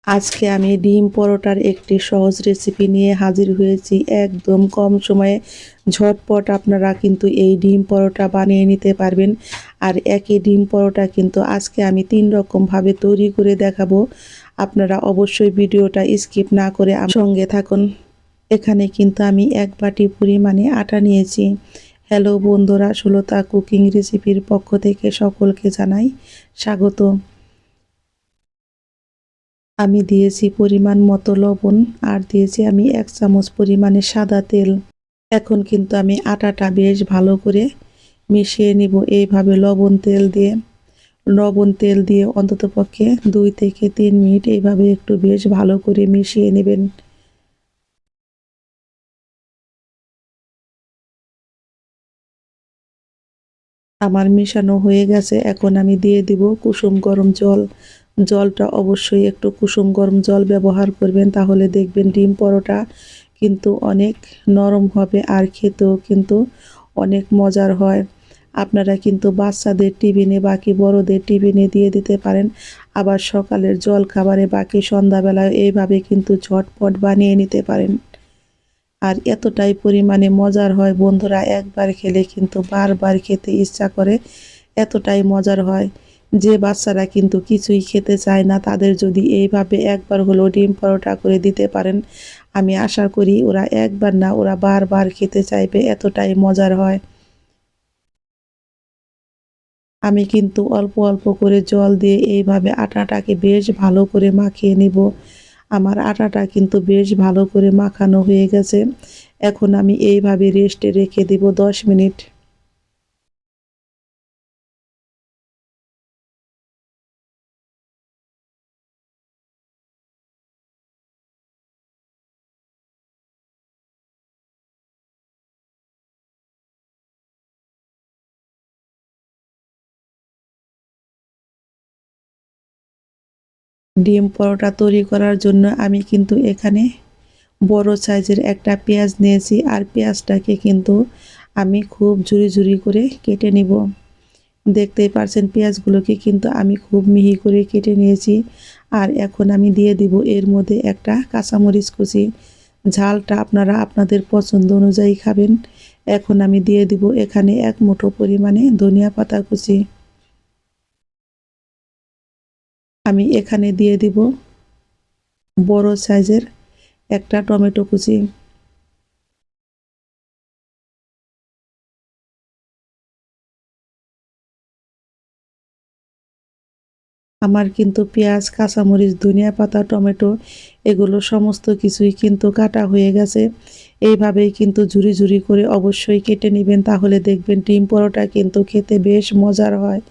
আজকে আমি ডিম পরোটার একটি সহজ রেসিপি নিয়ে হাজির হয়েছি। একদম কম সময়ে ঝটপট আপনারা কিন্তু এই ডিম পরোটা বানিয়ে নিতে পারবেন। আর একই ডিম পরোটা কিন্তু আজকে আমি 3 রকমভাবে তৈরি করে দেখাবো। আপনারা অবশ্যই ভিডিওটা স্কিপ না করে আমার সঙ্গে থাকুন। এখানে কিন্তু আমি 1 বাটি পরিমাণে আটা নিয়েছি। হ্যালো বন্ধুরা, সুলতা কুকিং রেসিপির পক্ষ থেকে সকলকে জানাই স্বাগত। আমি দিয়েছি পরিমাণ মতো লবণ আর দিয়েছি আমি 1 চামচ পরিমাণে সাদা তেল। এখন কিন্তু আমি আটাটা বেশ ভালো করে মিশিয়ে নিব এইভাবে লবণ তেল দিয়ে অন্ততপক্ষে 2 থেকে 3 মিনিট এইভাবে একটু বেশ ভালো করে মিশিয়ে নেবেন। আমার মেশানো হয়ে গেছে। এখন আমি দিয়ে দিব কুসুম গরম জল। জলটা অবশ্যই একটু কুসুম গরম জল ব্যবহার করবেন, তাহলে দেখবেন ডিম পরোটা কিন্তু অনেক নরম হবে আর খেতেও কিন্তু অনেক মজার হয়। আপনারা কিন্তু বাচ্চাদের টিফিনে বাকি বড়দের টিফিনে দিয়ে দিতে পারেন। আবার সকালের জল খাবারে বাকি সন্ধ্যাবেলায় এইভাবে কিন্তু ঝটপট বানিয়ে নিতে পারেন। আর এতটাই পরিমাণে মজার হয় বন্ধুরা, একবার খেলে কিন্তু বারবার খেতে ইচ্ছা করে, এতটাই মজার হয়। যে বাচ্চারা কিন্তু কিছুই খেতে চায় না, তাদের যদি এইভাবে একবার হলেও ডিম পরোটা করে দিতে পারেন, আমি আশা করি ওরা একবার না ওরা বারবার খেতে চাইবে, এতটাই মজার হয়। আমি কিন্তু অল্প অল্প করে জল দিয়ে এইভাবে আটাটাকে বেশ ভালো করে মাখিয়ে নিব। আমার আটাটা কিন্তু বেশ ভালো করে মাখানো হয়ে গেছে। এখন আমি এইভাবে রেস্টে রেখে দিব 10 মিনিট। ডিম পরোটা তৈরি করার জন্য আমি কিন্তু এখানে বড় সাইজের একটা পেঁয়াজ নিয়েছি, আর পেঁয়াজটাকে কিন্তু আমি খুব ঝুরি ঝুরি করে কেটে নিব। দেখতেই পারছেন পেঁয়াজগুলোকে কিন্তু আমি খুব মিহি করে কেটে নিয়েছি। আর এখন আমি দিয়ে দিব এর মধ্যে একটা কাঁচামরিচ কুচি। ঝালটা আপনারা আপনাদের পছন্দ অনুযায়ী খাবেন। এখন আমি দিয়ে দিব এখানে 1 মুঠো পরিমাণে ধনিয়া পাতা কুচি। আমি এখানে দিয়ে দিব বড় সাইজের একটা টমেটো কুচি। আমার কিন্তু পেঁয়াজ, কাঁচামরিচ, ধনিয়া পাতা, টমেটো এগুলো সমস্ত কিছুই কিন্তু কাটা হয়ে গেছে। এইভাবেই কিন্তু ঝুরি ঝুরি করে অবশ্যই কেটে নেবেন, তাহলে দেখবেন ডিম পরোটা কিন্তু খেতে বেশ মজার হয়।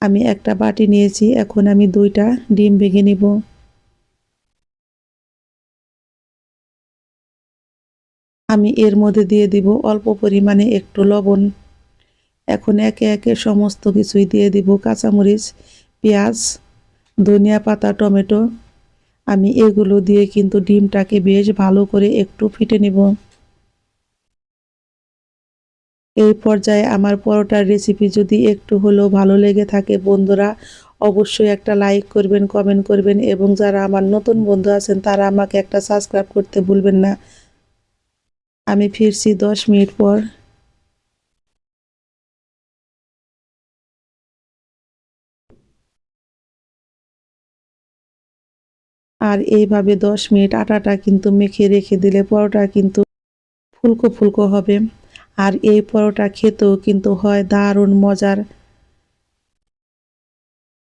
আমি একটা বাটি নিয়েছি, এখন আমি 2টা ডিম ভেঙে নিব। আমি এর মধ্যে দিয়ে দিব অল্প পরিমাণে একটু লবণ। এখন একে একে সমস্ত কিছুই দিয়ে দিব, কাঁচামরিচ, পেঁয়াজ, ধনিয়া পাতা, টমেটো। আমি এগুলো দিয়ে কিন্তু ডিমটাকে বেশ ভালো করে একটু ফেটে নিব। এই পর্যায়ে আমার পরোটার রেসিপি যদি একটু হলেও ভালো লেগে থাকে বন্ধুরা, অবশ্যই একটা লাইক করবেন, কমেন্ট করবেন, এবং যারা আমার নতুন বন্ধু আছেন তারা আমাকে একটা সাবস্ক্রাইব করতে ভুলবেন না। আমি ফিরছি 10 মিনিট পর। আর এইভাবে 10 মিনিট আটাটা কিন্তু মেখে রেখে দিলে পরোটা কিন্তু ফুলকো ফুলকো হবে। আর এই পরোটা খেতেও কিন্তু হয় দারুণ মজার।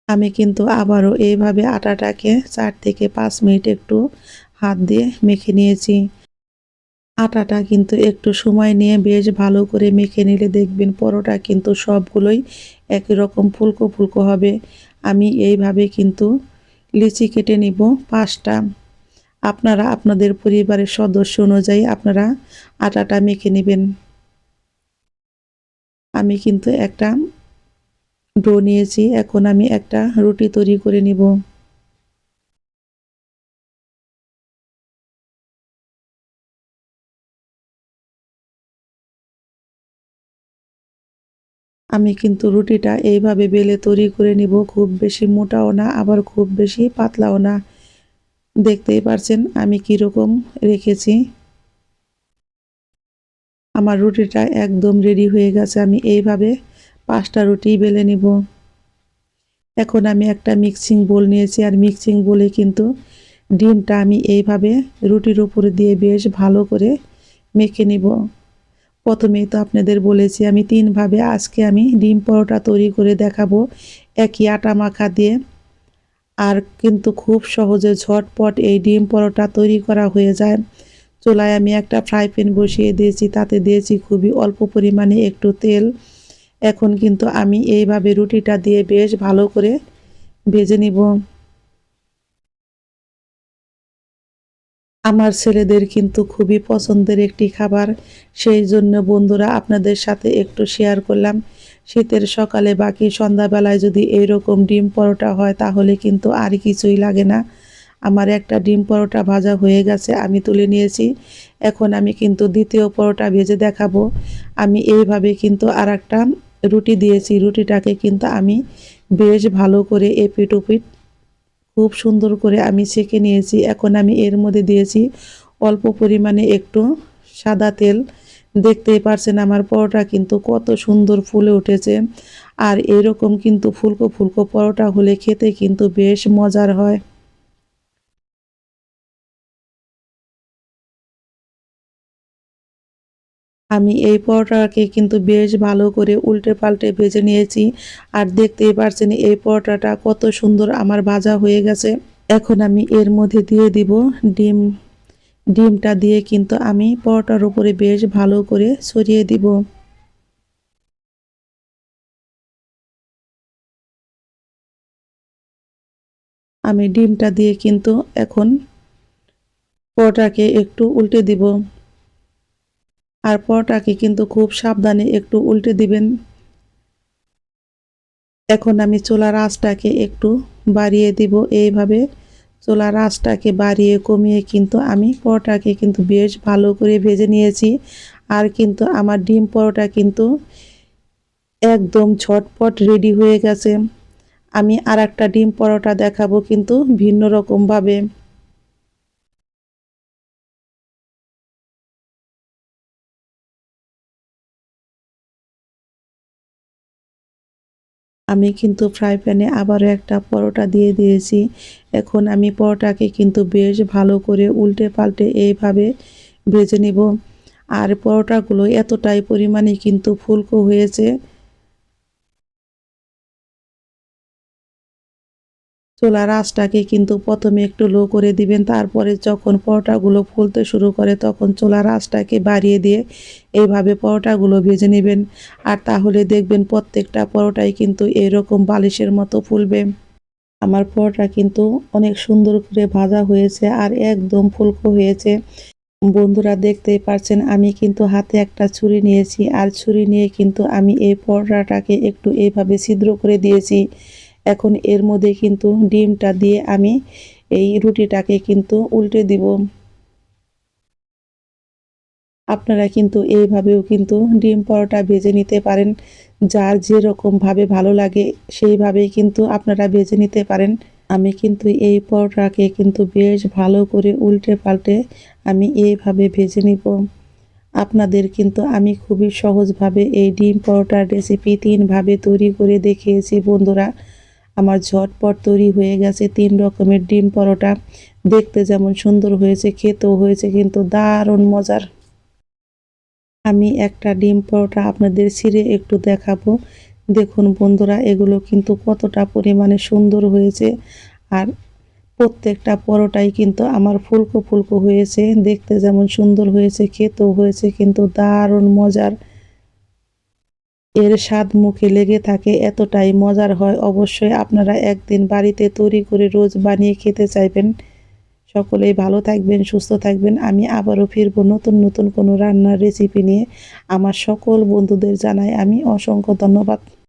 আমি কিন্তু আবারও এইভাবে আটাটাকে 4 থেকে 5 মিনিট একটু হাত দিয়ে মেখে নিয়েছি। আটাটা কিন্তু একটু সময় নিয়ে বেশ ভালো করে মেখে নিলে দেখবেন পরোটা কিন্তু সবগুলোই একই রকম ফুলকো ফুলকো হবে। আমি এইভাবে কিন্তু লিচি কেটে নিব 5টা। আপনারা আপনাদের পরিবারের সদস্য অনুযায়ী আপনারা আটাটা মেখে নেবেন। আমি কিন্তু একটা ডো নিয়েছি, এখন আমি একটা রুটি তৈরি করে নিব। আমি কিন্তু রুটিটা এইভাবে বেলে তৈরি করে নিব, খুব বেশি মোটাও না আবার খুব বেশি পাতলাও না। দেখতেই পারছেন আমি কীরকম রেখেছি। আমার রুটিটা একদম রেডি হয়ে গেছে। আমি এইভাবে 5টা রুটি বেলে নিব। এখন আমি একটা মিক্সিং বোল নিয়েছি, আর মিক্সিং বোলে কিন্তু ডিমটা আমি এইভাবে রুটির উপরে দিয়ে বেশ ভালো করে মেখে নিব। প্রথমেই তো আপনাদের বলেছি আমি 3 ভাবে আজকে আমি ডিম পরোটা তৈরি করে দেখাবো, একই আটা মাখা দিয়ে। আর কিন্তু খুব সহজে ঝটপট এই ডিম পরোটা তৈরি করা হয়ে যায়। চুলায় আমি একটা ফ্রাই প্যান বসিয়ে দিয়েছি, তাতে দিয়েছি খুবই অল্প পরিমাণে একটু তেল। এখন কিন্তু আমি এইভাবে রুটিটা দিয়ে বেশ ভালো করে ভেজে নিব। আমার ছেলেদের কিন্তু খুবই পছন্দের একটি খাবার, সেই জন্য বন্ধুরা আপনাদের সাথে একটু শেয়ার করলাম। শীতের সকালে বাকি সন্ধ্যাবেলায় যদি এইরকম ডিম পরোটা হয় তাহলে কিন্তু আর কিছুই লাগে না। আমার একটা ডিম পরোটা ভাজা হয়ে গেছে, আমি তুলে নিয়েছি। এখন আমি কিন্তু দ্বিতীয় পরোটা ভেজে দেখাবো। আমি এইভাবে কিন্তু আর একটা রুটি দিয়েছি, রুটিটাকে কিন্তু আমি বেশ ভালো করে এপিট ওপিট খুব সুন্দর করে আমি সেঁকে নিয়েছি। এখন আমি এর মধ্যে দিয়েছি অল্প পরিমাণে একটু সাদা তেল। দেখতেই পারছেন আমার পরোটা কিন্তু কত সুন্দর ফুলে উঠেছে। আর এরকম কিন্তু ফুলকো ফুলকো পরোটা হলে খেতে কিন্তু বেশ মজার হয়। আমি এই পরোটাকে কিন্তু বেশ ভালো করে উল্টে পাল্টে ভেজে নিয়েছি। আর দেখতেই পারছেন এই পরোটাটা কত সুন্দর আমার ভাজা হয়ে গেছে। এখন আমি এর মধ্যে দিয়ে দিব ডিম। ডিমটা দিয়ে কিন্তু আমি পরোটার উপরে বেশ ভালো করে ছড়িয়ে দিব। আমি ডিমটা দিয়ে কিন্তু এখন পরোটাকে একটু উল্টে দিব। আর পরোটাকে কিন্তু খুব সাবধানে একটু উল্টে দিবেন। এখন আমি চুলার আঁচটাকে একটু বাড়িয়ে দিব। এইভাবে চুলার আঁচটাকে বাড়িয়ে কমিয়ে কিন্তু আমি পরোটাকে কিন্তু বেশ ভালো করে ভেজে নিয়েছি। আর কিন্তু আমার ডিম পরোটা কিন্তু একদম ঝটপট রেডি হয়ে গেছে। আমি আর একটা ডিম পরোটা দেখাবো কিন্তু ভিন্ন রকমভাবে। আমি কিন্তু ফ্রাই প্যানে আবারও একটা পরোটা দিয়ে দিয়েছি। এখন আমি পরোটাকে কিন্তু বেশ ভালো করে উল্টে পাল্টে এইভাবে ভেজে নিব। আর পরোটাগুলো এতটাই পরিমাণে কিন্তু ফুলকো হয়েছে। চুলার আঁচটাকে কিন্তু প্রথমে একটু লো করে দিবেন, তারপরে যখন পরোটাগুলো ফুলতে শুরু করে তখন চুলার আঁচটাকে বাড়িয়ে দিয়ে এইভাবে পরোটাগুলো ভেজে নেবেন। আর তাহলে দেখবেন প্রত্যেকটা পরোটাই কিন্তু এরকম বালিশের মতো ফুলবে। আমার পরোটা কিন্তু অনেক সুন্দর করে ভাজা হয়েছে আর একদম ফুলকো হয়েছে। বন্ধুরা দেখতেই পারছেন আমি কিন্তু হাতে একটা ছুরি নিয়েছি, আর ছুরি নিয়ে কিন্তু আমি এই পরোটাটাকে একটু এইভাবে ছিদ্র করে দিয়েছি। এখন এর মধ্যে কিন্তু ডিমটা দিয়ে আমি এই রুটিটাকে কিন্তু উল্টে দিব। আপনারা কিন্তু এইভাবেও কিন্তু ডিম পরোটা ভেজে নিতে পারেন। যার যেরকমভাবে ভালো লাগে সেইভাবেই কিন্তু আপনারা ভেজে নিতে পারেন। আমি কিন্তু এই পরোটাকে কিন্তু বেশ ভালো করে উল্টে পাল্টে আমি এইভাবে ভেজে নিব। আপনাদের কিন্তু আমি খুবই সহজভাবে এই ডিম পরোটার রেসিপি 3 ভাবে তৈরি করে দেখিয়েছি বন্ধুরা। আমার ঝটপট তৈরি হয়ে গেছে 3 রকমের ডিম পরোটা। দেখতে যেমন সুন্দর হয়েছে, খেতেও হয়েছে কিন্তু দারুণ মজার। আমি একটা ডিম পরোটা আপনাদের ছিঁড়ে একটু দেখাবো। দেখুন বন্ধুরা এগুলো কিন্তু কতটা পরিমাণে সুন্দর হয়েছে। আর প্রত্যেকটা পরোটাই কিন্তু আমার ফুলকো ফুলকো হয়েছে, দেখতে যেমন সুন্দর হয়েছে খেতেও হয়েছে কিন্তু দারুণ মজার। এর স্বাদ মুখে লেগে থাকে, এতটাই মজার হয়। অবশ্যই আপনারা একদিন বাড়িতে তৈরি করে রোজ বানিয়ে খেতে চাইবেন। সকলেই ভালো থাকবেন, সুস্থ থাকবেন। আমি আবারও ফিরবো নতুন নতুন কোনো রান্নার রেসিপি নিয়ে। আমার সকল বন্ধুদের জানাই আমি অসংখ্য ধন্যবাদ।